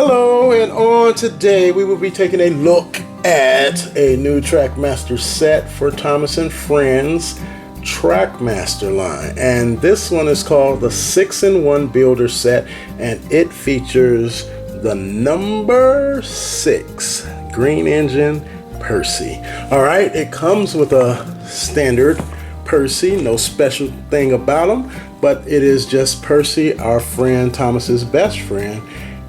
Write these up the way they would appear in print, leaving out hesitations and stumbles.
Hello, and on today we will be taking a look at a new Trackmaster set for Thomas and Friends Trackmaster line, and this one is called the 6-in-1 Builder Set, and it features the number 6 green engine Percy. Alright, it comes with a standard Percy, no special thing about him, but it is just Percy, our friend Thomas's best friend,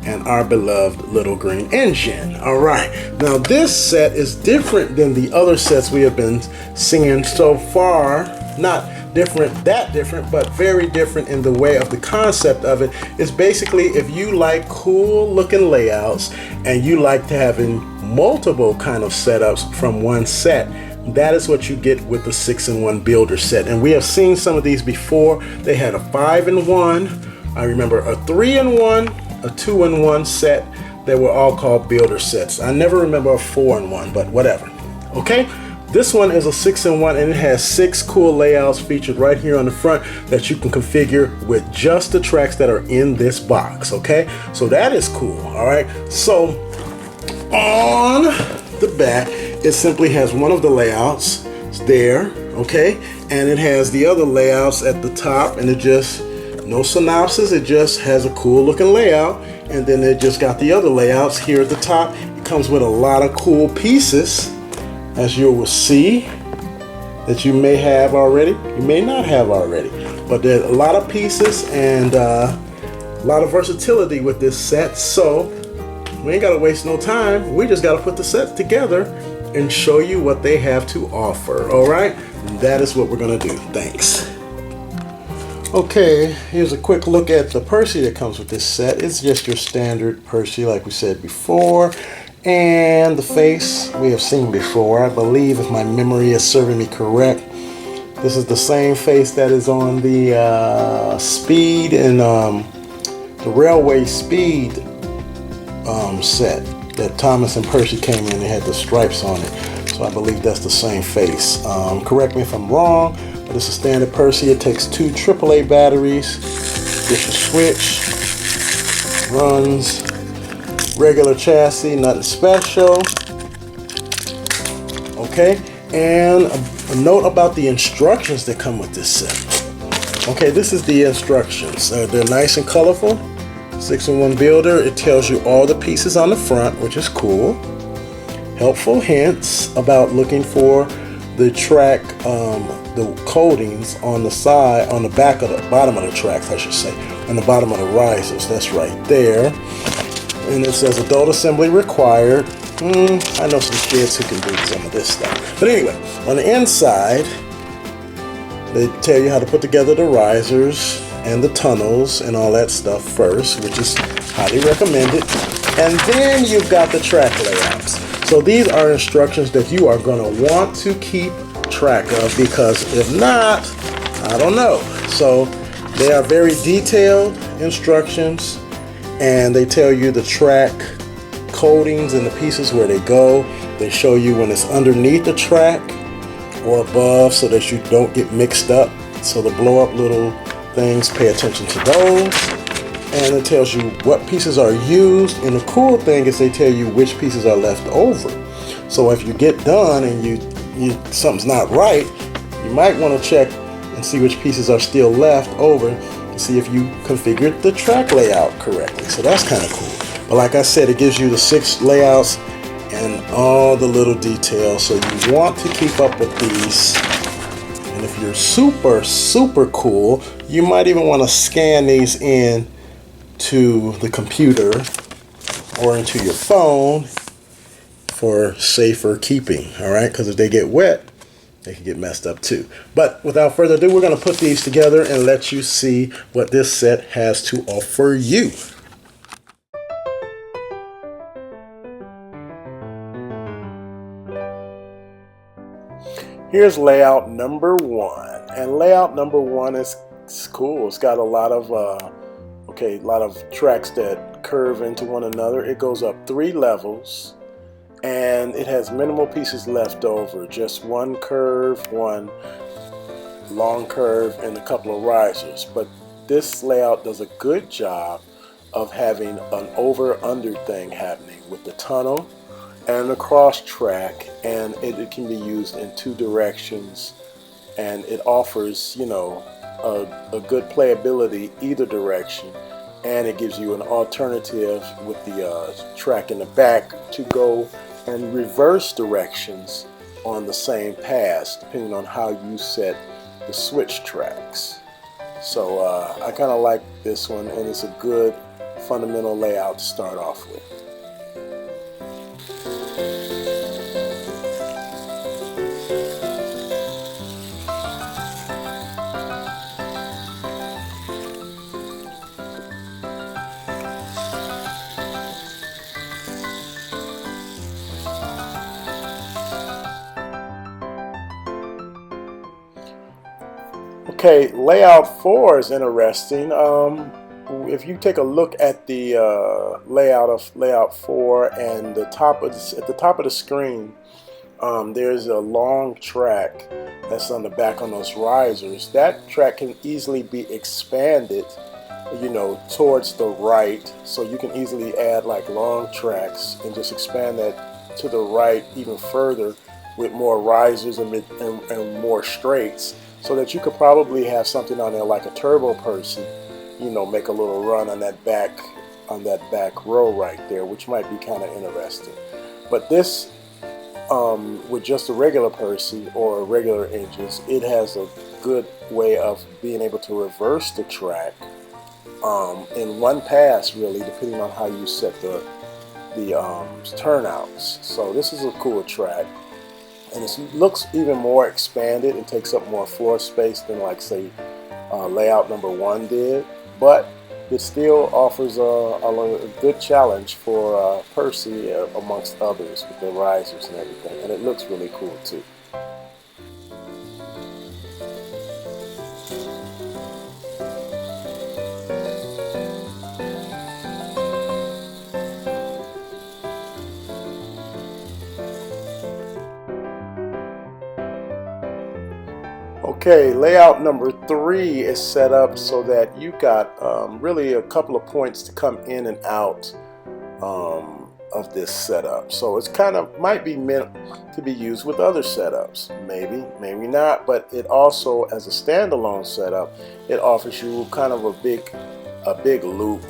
and our beloved little green engine. Alright, now this set is different than the other sets we have been seeing so far. Not that different, but very different in the way of the concept of it. It's basically, if you like cool looking layouts and you like to having multiple kind of setups from one set, that is what you get with the 6-in-1 builder set. And we have seen some of these before. They had a 5-in-1, I remember a 3-in-1, a 2-in-1 set. They were all called builder sets. I never remember a 4-in-1, but whatever. Okay, this one is a 6-in-1, and it has 6 cool layouts featured right here on the front that you can configure with just the tracks that are in this box. Okay, so that is cool. All right, so on the back it simply has one of the layouts there, okay, and it has the other layouts at the top, and it just no synopsis, it just has a cool looking layout, and then it just got the other layouts here at the top. It comes with a lot of cool pieces, as you will see, that you may have already, you may not have already, but there's a lot of pieces and a lot of versatility with this set. So we ain't gotta waste no time, we just gotta put the set together and show you what they have to offer. All right, that is what we're gonna do. Thanks. Okay, here's a quick look at the Percy that comes with this set. It's just your standard Percy like we said before, and the face we have seen before. I believe, if my memory is serving me correct, this is the same face that is on the speed and the railway speed set that Thomas and Percy came in. They had the stripes on it, so I believe that's the same face. Correct me if I'm wrong, but it's a standard Percy. It takes 2 AAA batteries. Just a switch, runs regular chassis, nothing special. Okay, and a note about the instructions that come with this set. Okay, this is the instructions. They're nice and colorful. 6-in-1 builder. It tells you all the pieces on the front, which is cool. Helpful hints about looking for the track, the coatings on the side, on the back of the bottom of the tracks, I should say, on the bottom of the risers. That's right there. And it says adult assembly required. I know some kids who can do some of this stuff. But anyway, on the inside, they tell you how to put together the risers and the tunnels and all that stuff first, which is highly recommended. And then you've got the track layouts. So these are instructions that you are going to want to keep track of, because if not, I don't know. So they are very detailed instructions, and they tell you the track coatings and the pieces where they go. They show you when it's underneath the track or above, so that you don't get mixed up. So the blow up little things, pay attention to those. And it tells you what pieces are used, and the cool thing is they tell you which pieces are left over. So if you get done and you something's not right, you might want to check and see which pieces are still left over to see if you configured the track layout correctly. So that's kind of cool. But like I said, it gives you the 6 layouts and all the little details, so you want to keep up with these. And if you're super cool, you might even want to scan these in to the computer or into your phone for safer keeping. All right, because if they get wet, they can get messed up too. But without further ado, we're going to put these together and let you see what this set has to offer you. Here's layout number 1, and layout number 1 is cool. It's got a lot of a lot of tracks that curve into one another. It goes up 3 levels, and it has minimal pieces left over. Just one curve, one long curve, and a couple of risers. But this layout does a good job of having an over-under thing happening with the tunnel and the cross track, and it can be used in two directions, and it offers, you know, a good playability either direction, and it gives you an alternative with the track in the back to go and reverse directions on the same pass depending on how you set the switch tracks. So I kind of like this one, and it's a good fundamental layout to start off with. Okay, layout 4 is interesting. If you take a look at the layout of layout 4 and at the top of the screen, there's a long track that's on the back on those risers. That track can easily be expanded, you know, towards the right, so you can easily add like long tracks and just expand that to the right even further with more risers and more straights, so that you could probably have something on there like a turbo Percy, you know, make a little run on that back row right there, which might be kind of interesting. But this, with just a regular Percy or regular engines, it has a good way of being able to reverse the track in one pass, really, depending on how you set the turnouts. So this is a cool track, and it looks even more expanded and takes up more floor space than, like, say, layout number 1 did, but it still offers a good challenge for Percy amongst others with the risers and everything, and it looks really cool too. Okay, layout number 3 is set up so that you got really a couple of points to come in and out of this setup. So it's kind of might be meant to be used with other setups, maybe not, but it also, as a standalone setup, it offers you kind of a big loop,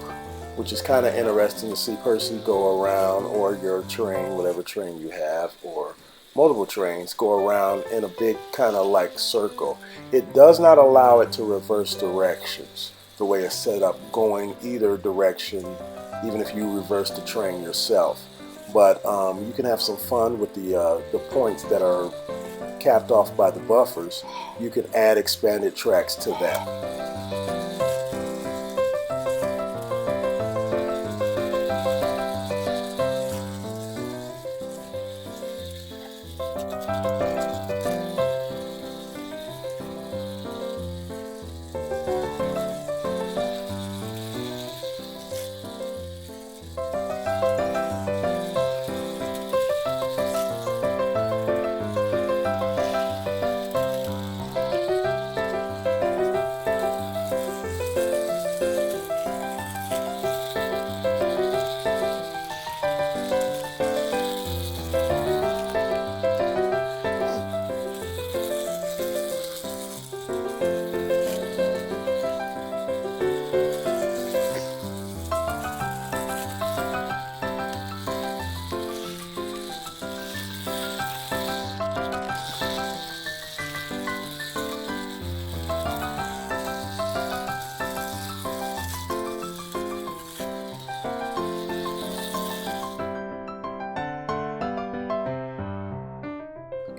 which is kind of interesting to see Percy go around, or your train, whatever train you have, or multiple trains go around in a big kind of like circle. It does not allow it to reverse directions the way it's set up, going either direction, even if you reverse the train yourself. But you can have some fun with the points that are capped off by the buffers. You can add expanded tracks to that.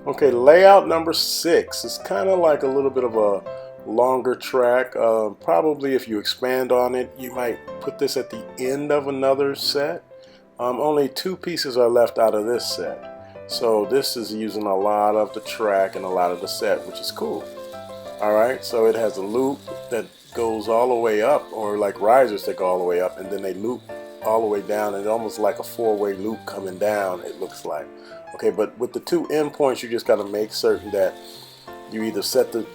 Okay, layout number 6 is kind of like a little bit of a longer track. Probably if you expand on it, you might put this at the end of another set. Only 2 pieces are left out of this set. So this is using a lot of the track and a lot of the set, which is cool. Alright, so it has a loop that goes all the way up, or like risers that go all the way up, and then they loop all the way down, and it's almost like a 4-way loop coming down, it looks like. Okay, but with the 2 endpoints, you just got to make certain that you either set the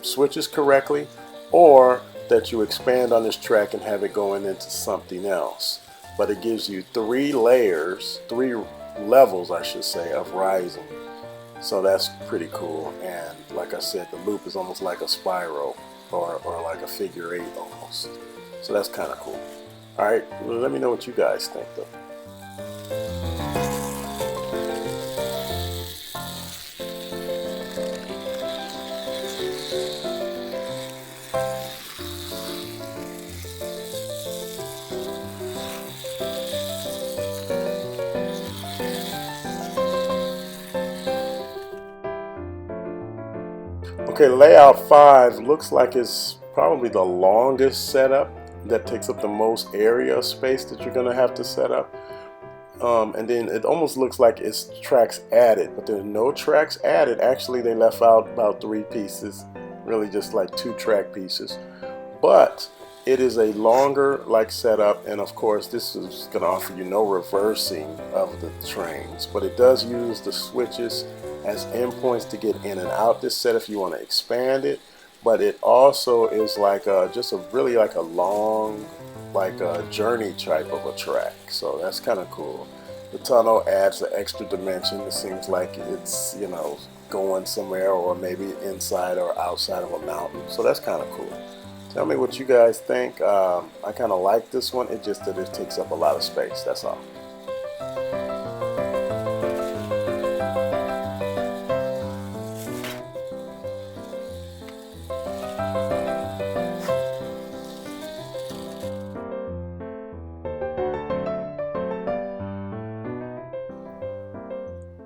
switches correctly, or that you expand on this track and have it going into something else. But it gives you 3 layers, 3 levels I should say, of rising. So that's pretty cool. And like I said, the loop is almost like a spiral or like a figure 8 almost. So that's kind of cool. Alright, let me know what you guys think though. Okay, layout 5 looks like it's probably the longest setup that takes up the most area of space that you're going to have to set up. And then it almost looks like it's tracks added, but there's no tracks added. Actually, they left out about 3 pieces, really just like 2 track pieces. But it is a longer like setup, and of course this is going to offer you no reversing of the trains, but it does use the switches as endpoints to get in and out this set if you want to expand it. But it also is like just a really like a long like a journey type of a track, so that's kind of cool. The tunnel adds an extra dimension. It seems like it's, you know, going somewhere or maybe inside or outside of a mountain, so that's kind of cool. Tell me what you guys think. I kind of like this one. It's just that it takes up a lot of space, that's all.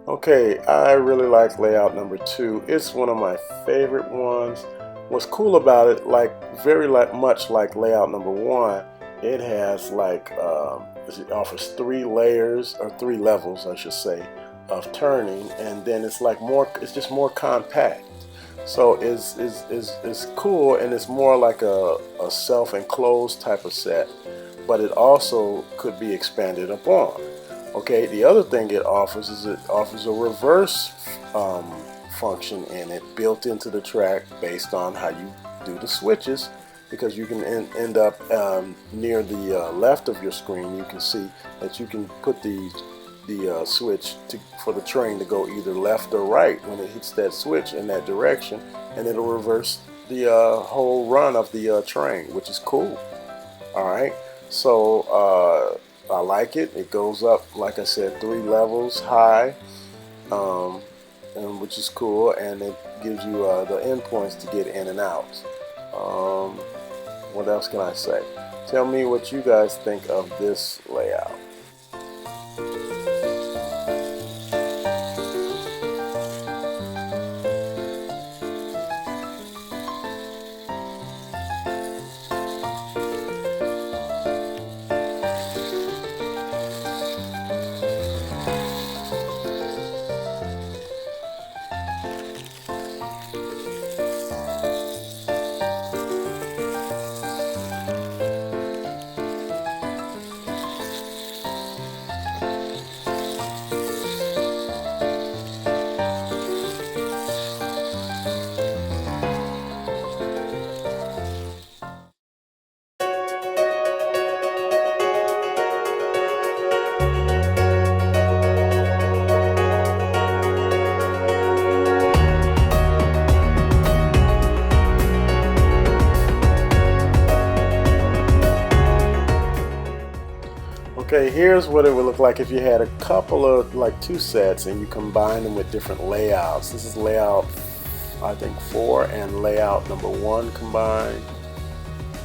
Okay, I really like layout number 2. It's one of my favorite ones. What's cool about it, like very much like layout number 1, it has like it offers 3 layers or 3 levels I should say of turning, and then it's like more, it's just more compact. So it's cool, and it's more like a self-enclosed type of set, but it also could be expanded upon. Okay, the other thing it offers is it offers a reverse function in it built into the track based on how you do the switches, because you can end up near the left of your screen. You can see that you can put the switch for the train to go either left or right when it hits that switch in that direction, and it'll reverse the whole run of the train, which is cool. Alright, so I like it. It goes up, like I said, 3 levels high, and which is cool, and it gives you the endpoints to get in and out. What else can I say? Tell me what you guys think of this layout. Okay, here's what it would look like if you had a couple of, like 2 sets and you combine them with different layouts. This is layout, I think 4 and layout number 1 combined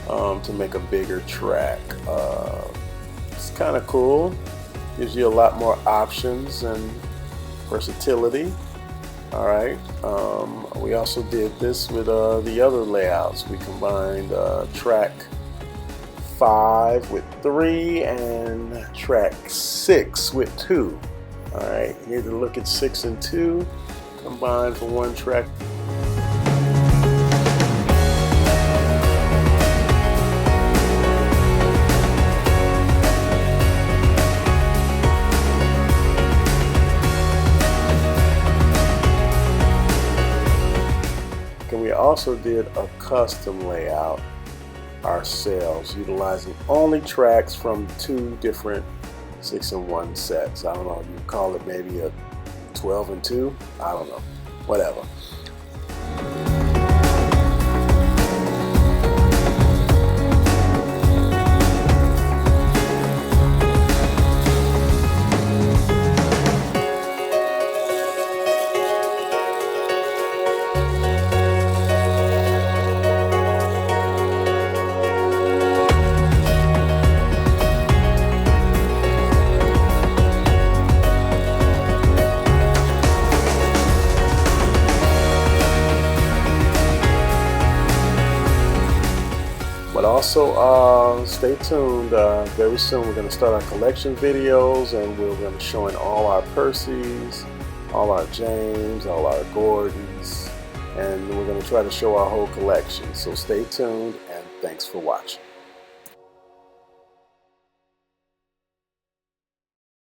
to make a bigger track. It's kind of cool. Gives you a lot more options and versatility. Alright, we also did this with the other layouts. We combined track 5 with 3 and track 6 with 2. Alright, here's a look at 6 and 2 combined for 1 track. And we also did a custom layout ourselves, utilizing only tracks from 2 different 6-in-1 sets. I don't know, you call it maybe a 12-in-2, I don't know, whatever. But also stay tuned, very soon we're going to start our collection videos, and we're going to be showing all our Percys, all our James, all our Gordons, and we're going to try to show our whole collection. So stay tuned, and thanks for watching.